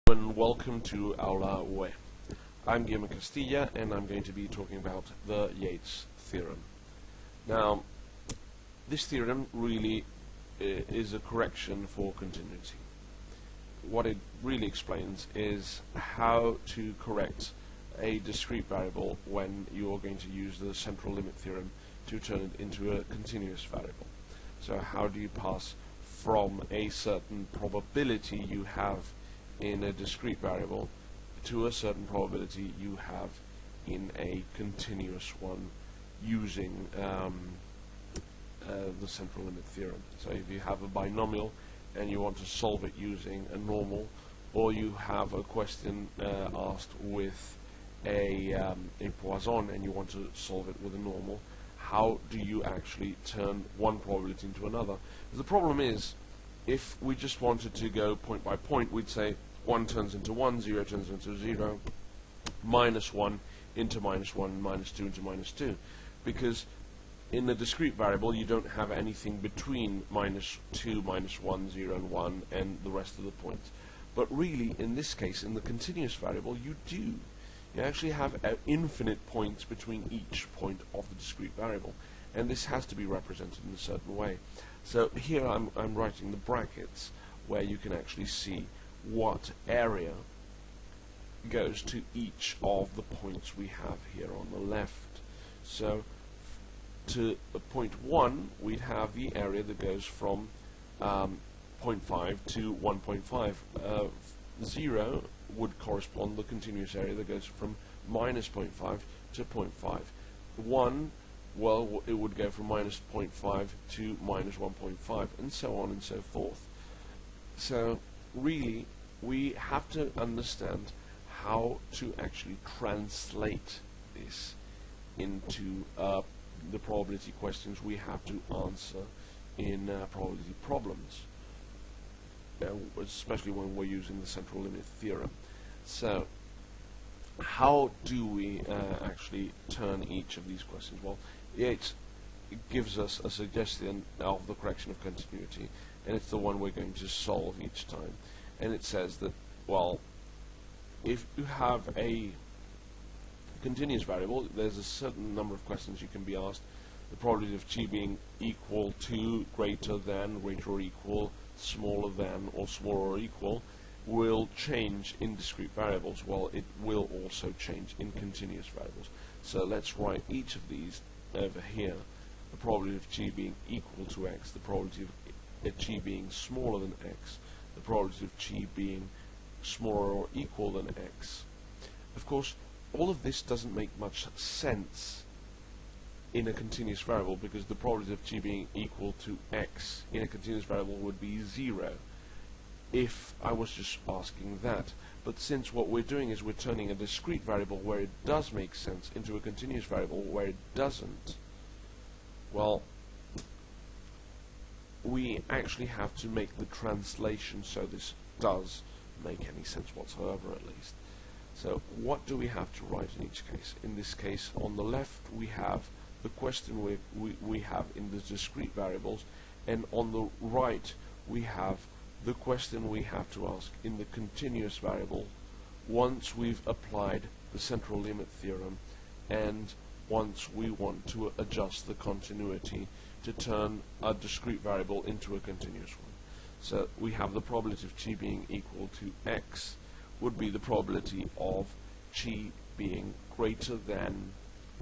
And welcome to AULA UE. I'm Guillermo Castilla and I'm going to be talking about the Yate's theorem. Now, this theorem really is a correction for continuity. What it really explains is how to correct a discrete variable when you're going to use the central limit theorem to turn it into a continuous variable. So how do you pass from a certain probability you have in a discrete variable to a certain probability you have in a continuous one using the central limit theorem. So if you have a binomial and you want to solve it using a normal, or you have a question asked with a Poisson and you want to solve it with a normal, how do you actually turn one probability into another? The problem is, if we just wanted to go point by point, we'd say 1 turns into 1, 0 turns into 0, minus 1 into minus 1, minus 2 into minus 2. Because in a discrete variable, you don't have anything between minus 2, minus 1, 0, and 1, and the rest of the points. But really, in this case, in the continuous variable, you do. You actually have infinite points between each point of the discrete variable. And this has to be represented in a certain way. So here I'm writing the brackets where you can actually see what area goes to each of the points we have here on the left. So to point 1, we'd have the area that goes from 0.5 to 1.5. 0 would correspond to the continuous area that goes from minus 0.5 to 0.5. 1, well, it would go from minus 0.5 to minus 1.5, and so on and so forth. So really, we have to understand how to actually translate this into the probability questions we have to answer in probability problems, especially when we're using the central limit theorem. So how do we actually turn each of these questions? Well, Yate gives us a suggestion of the correction of continuity, and it's the one we're going to solve each time. And it says that, well, if you have a continuous variable, there's a certain number of questions you can be asked. The probability of chi being equal to, greater than, greater or equal, smaller than, or smaller or equal will change in discrete variables. Well, it will also change in continuous variables. So let's write each of these over here. The probability of chi being equal to x, the probability of chi being smaller than x, the probability of chi being smaller or equal than x. Of course, all of this doesn't make much sense in a continuous variable, because the probability of chi being equal to x in a continuous variable would be 0 if I was just asking that. But since what we're doing is we're turning a discrete variable where it does make sense into a continuous variable where it doesn't, well, we actually have to make the translation so this does make any sense whatsoever, at least. So what do we have to write in each case? In this case, on the left we have the question we have in the discrete variables, and on the right we have the question we have to ask in the continuous variable once we've applied the central limit theorem and once we want to adjust the continuity to turn a discrete variable into a continuous one. So we have the probability of chi being equal to x would be the probability of chi being greater than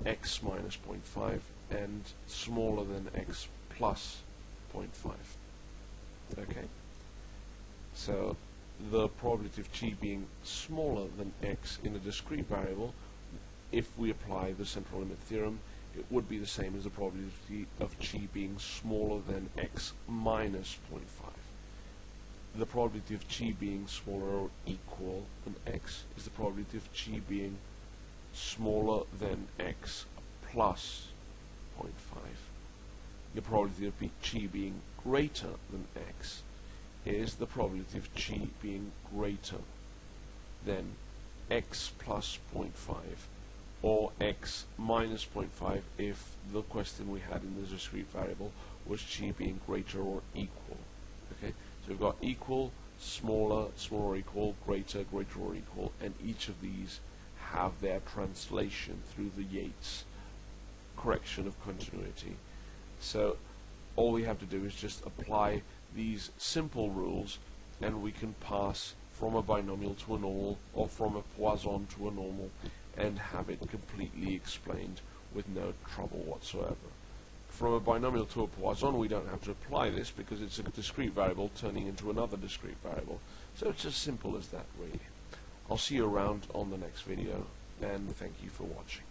x minus 0.5 and smaller than x plus 0.5. Okay? So the probability of chi being smaller than x in a discrete variable, if we apply the central limit theorem, it would be the same as the probability of chi being smaller than x minus 0.5. The probability of chi being smaller or equal than x is the probability of chi being smaller than x plus 0.5. The probability of chi being greater than x is the probability of chi being greater than x plus 0.5 or x minus 0.5 if the question we had in the discrete variable was chi being greater or equal. Okay, so we've got equal, smaller, smaller or equal, greater, greater or equal, and each of these have their translation through the Yates correction of continuity. So all we have to do is just apply these simple rules, and we can pass from a binomial to a normal, or from a Poisson to a normal, and have it completely explained with no trouble whatsoever. From a binomial to a Poisson, we don't have to apply this because it's a discrete variable turning into another discrete variable. So it's as simple as that, really. I'll see you around on the next video, and thank you for watching.